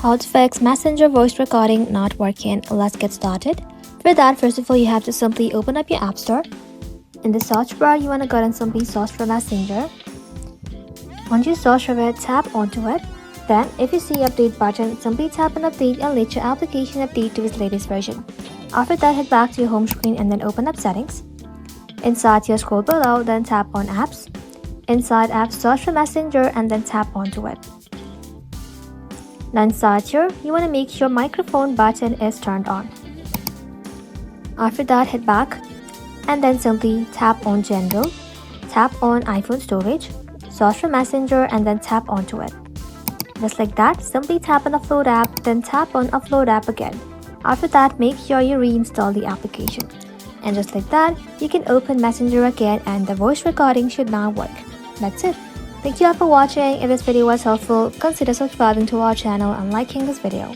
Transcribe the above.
How to fix Messenger voice recording not working. Let's get started. For that, first of all, you have to simply open up your App Store. In the search bar, you want to go and simply search for Messenger. Once you search for it, tap onto it. Then, if you see update button, simply tap on update and let your application update to its latest version. After that, head back to your home screen and then open up settings. Inside your scroll below, then tap on apps. Inside apps, search for Messenger and then tap onto it. Now inside here, you want to make sure microphone button is turned on. After that, head back and then simply tap on General, tap on iPhone storage, search for Messenger and then tap onto it. Just like that, simply tap on Offload App, then tap on Offload App again. After that, make sure you reinstall the application. And just like that, you can open Messenger again and the voice recording should now work. That's it. Thank you all for watching. If this video was helpful, consider subscribing to our channel and liking this video.